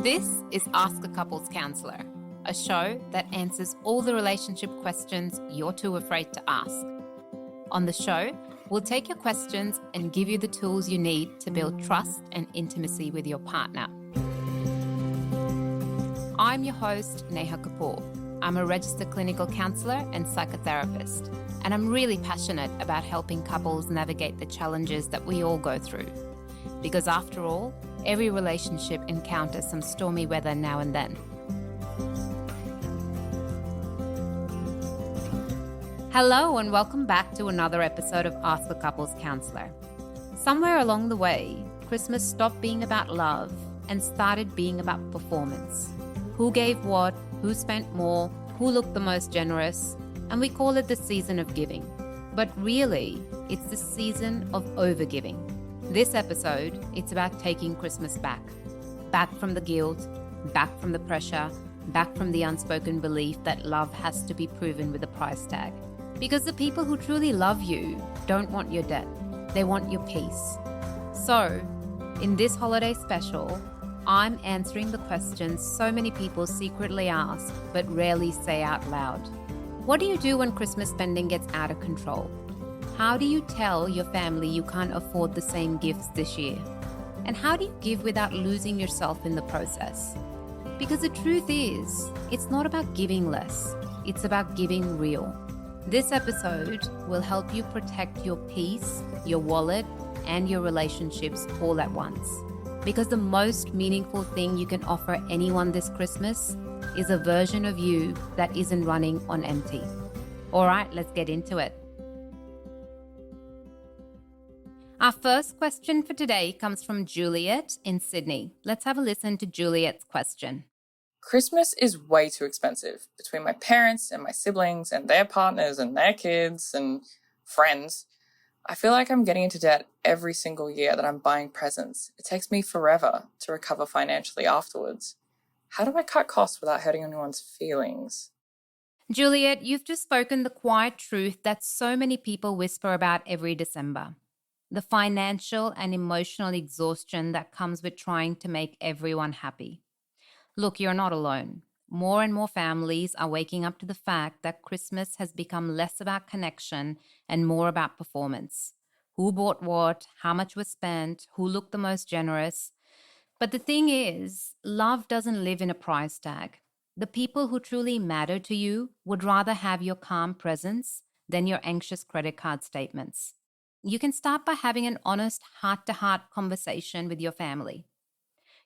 This is Ask a Couples Counselor, a show that answers all the relationship questions you're too afraid to ask. On the show, we'll take your questions and give you the tools you need to build trust and intimacy with your partner. I'm your host, Neha Kapoor. I'm a registered clinical counsellor and psychotherapist, and I'm really passionate about helping couples navigate the challenges that we all go through. Because after all, every relationship encounters some stormy weather now and then. Hello and welcome back to another episode of Ask a Couples Counselor. Somewhere along the way, Christmas stopped being about love and started being about performance. Who gave what, who spent more, who looked the most generous, and we call it the season of giving. But really, it's the season of overgiving. This episode, it's about taking Christmas back. Back from the guilt, back from the pressure, back from the unspoken belief that love has to be proven with a price tag. Because the people who truly love you don't want your debt. They want your peace. So, in this holiday special, I'm answering the questions so many people secretly ask but rarely say out loud. What do you do when Christmas spending gets out of control? How do you tell your family you can't afford the same gifts this year? And how do you give without losing yourself in the process? Because the truth is, it's not about giving less, it's about giving real. This episode will help you protect your peace, your wallet, and your relationships all at once. Because the most meaningful thing you can offer anyone this Christmas is a version of you that isn't running on empty. All right, let's get into it. Our first question for today comes from Juliet in Sydney. Let's have a listen to Juliet's question. Christmas is way too expensive between my parents and my siblings and their partners and their kids and friends. I feel like I'm getting into debt every single year that I'm buying presents. It takes me forever to recover financially afterwards. How do I cut costs without hurting anyone's feelings? Juliet, you've just spoken the quiet truth that so many people whisper about every December. The financial and emotional exhaustion that comes with trying to make everyone happy. Look, you're not alone. More and more families are waking up to the fact that Christmas has become less about connection and more about performance. Who bought what, how much was spent, who looked the most generous. But the thing is, love doesn't live in a price tag. The people who truly matter to you would rather have your calm presence than your anxious credit card statements. You can start by having an honest heart-to-heart conversation with your family.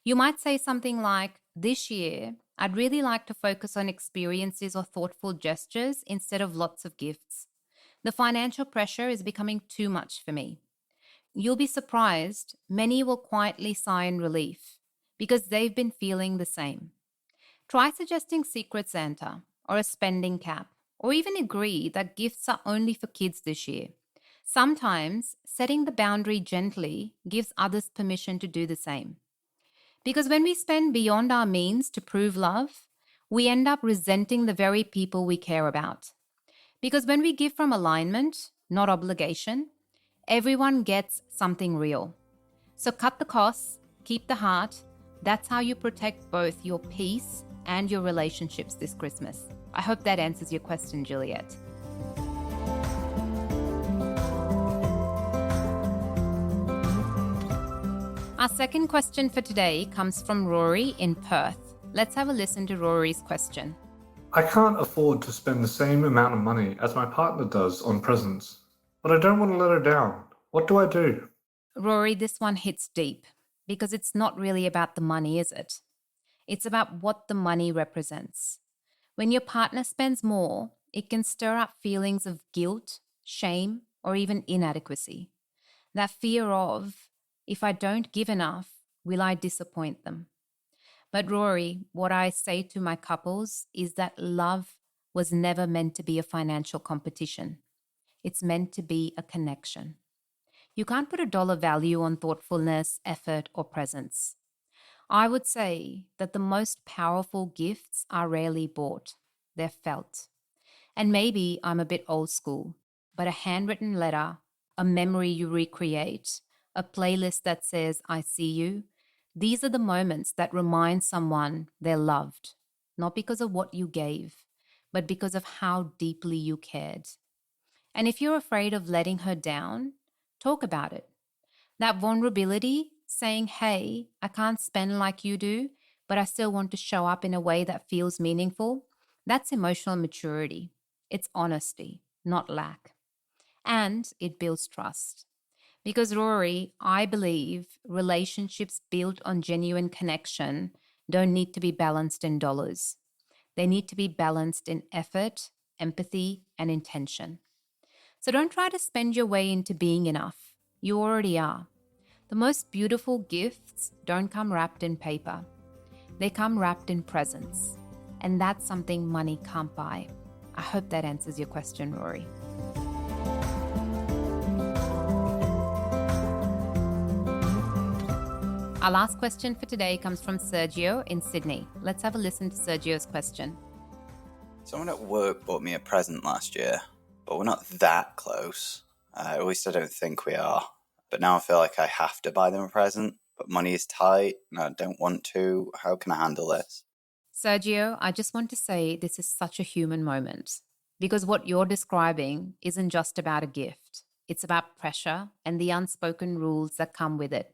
You might say something like, this year, I'd really like to focus on experiences or thoughtful gestures instead of lots of gifts. The financial pressure is becoming too much for me. You'll be surprised, many will quietly sigh in relief because they've been feeling the same. Try suggesting Secret Santa or a spending cap, or even agree that gifts are only for kids this year. Sometimes, setting the boundary gently gives others permission to do the same. Because when we spend beyond our means to prove love, we end up resenting the very people we care about. Because when we give from alignment, not obligation, everyone gets something real. So cut the costs, keep the heart. That's how you protect both your peace and your relationships this Christmas. I hope that answers your question, Juliet. Our second question for today comes from Rory in Perth. Let's have a listen to Rory's question. I can't afford to spend the same amount of money as my partner does on presents, but I don't want to let her down. What do I do? Rory, this one hits deep because it's not really about the money, is it? It's about what the money represents. When your partner spends more, it can stir up feelings of guilt, shame, or even inadequacy. That fear of, if I don't give enough, will I disappoint them? But Rory, what I say to my couples is that love was never meant to be a financial competition. It's meant to be a connection. You can't put a dollar value on thoughtfulness, effort, or presence. I would say that the most powerful gifts are rarely bought. They're felt. And maybe I'm a bit old school, but a handwritten letter, a memory you recreate, a playlist that says, I see you, These are the moments that remind someone they're loved, not because of what you gave, but because of how deeply you cared. And if you're afraid of letting her down, talk about it. That vulnerability, saying, hey, I can't spend like you do, but I still want to show up in a way that feels meaningful, that's emotional maturity. It's honesty, not lack. And it builds trust. Because, Rory, I believe relationships built on genuine connection don't need to be balanced in dollars. They need to be balanced in effort, empathy, and intention. So don't try to spend your way into being enough. You already are. The most beautiful gifts don't come wrapped in paper. They come wrapped in presence. And that's something money can't buy. I hope that answers your question, Rory. Our last question for today comes from Sergio in Sydney. Let's have a listen to Sergio's question. Someone at work bought me a present last year, but we're not that close. At least I don't think we are. But now I feel like I have to buy them a present, but money is tight and I don't want to. How can I handle this? Sergio, I just want to say this is such a human moment because what you're describing isn't just about a gift. It's about pressure and the unspoken rules that come with it.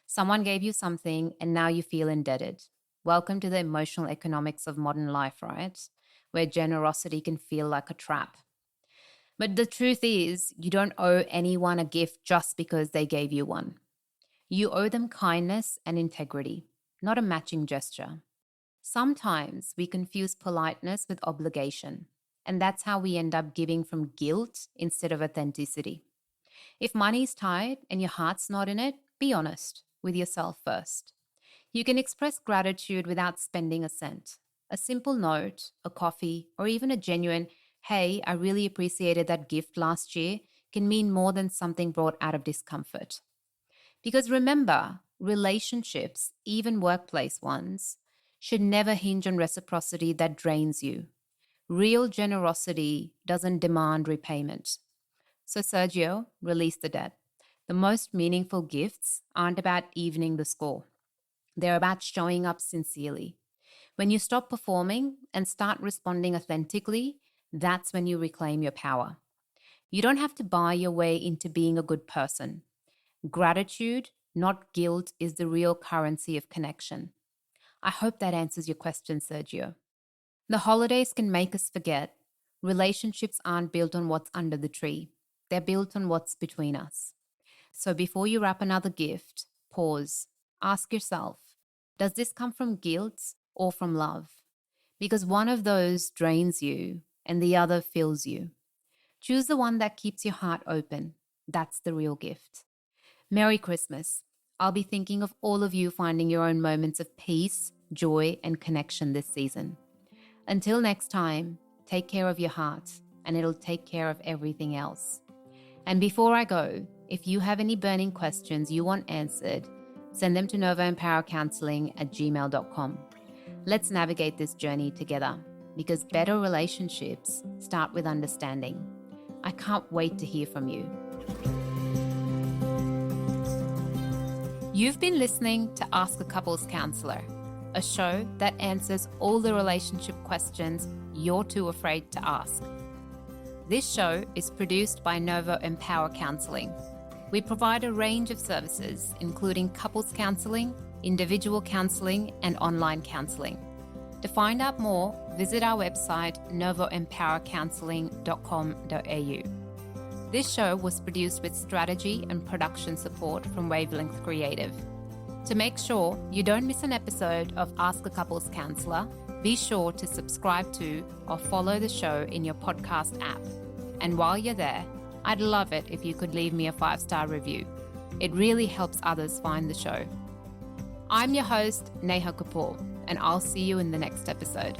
Someone gave you something and now you feel indebted. Welcome to the emotional economics of modern life, right? Where generosity can feel like a trap. But the truth is, you don't owe anyone a gift just because they gave you one. You owe them kindness and integrity, not a matching gesture. Sometimes we confuse politeness with obligation, and that's how we end up giving from guilt instead of authenticity. If money's tight and your heart's not in it, be honest with yourself first. You can express gratitude without spending a cent. A simple note, a coffee, or even a genuine, hey, I really appreciated that gift last year can mean more than something brought out of discomfort. Because remember, relationships, even workplace ones, should never hinge on reciprocity that drains you. Real generosity doesn't demand repayment. So Sergio, release the debt. The most meaningful gifts aren't about evening the score. They're about showing up sincerely. When you stop performing and start responding authentically, that's when you reclaim your power. You don't have to buy your way into being a good person. Gratitude, not guilt, is the real currency of connection. I hope that answers your question, Sergio. The holidays can make us forget. Relationships aren't built on what's under the tree. They're built on what's between us. So before you wrap another gift, pause. Ask yourself, does this come from guilt or from love? Because one of those drains you and the other fills you. Choose the one that keeps your heart open. That's the real gift. Merry Christmas. I'll be thinking of all of you finding your own moments of peace, joy, and connection this season. Until next time, take care of your heart, and it'll take care of everything else. And before I go, if you have any burning questions you want answered, send them to novoempowercounselling@gmail.com. Let's navigate this journey together, because better relationships start with understanding. I can't wait to hear from you. You've been listening to Ask a Couples Counselor, a show that answers all the relationship questions you're too afraid to ask. This show is produced by Novo Empower Counselling. We provide a range of services, including couples counselling, individual counselling, and online counselling. To find out more, visit our website novoempowercounselling.com.au. This show was produced with strategy and production support from Wavelength Creative. To make sure you don't miss an episode of Ask a Couples Counselor, be sure to subscribe to or follow the show in your podcast app. And while you're there, I'd love it if you could leave me a 5-star review. It really helps others find the show. I'm your host, Neha Kapoor, and I'll see you in the next episode.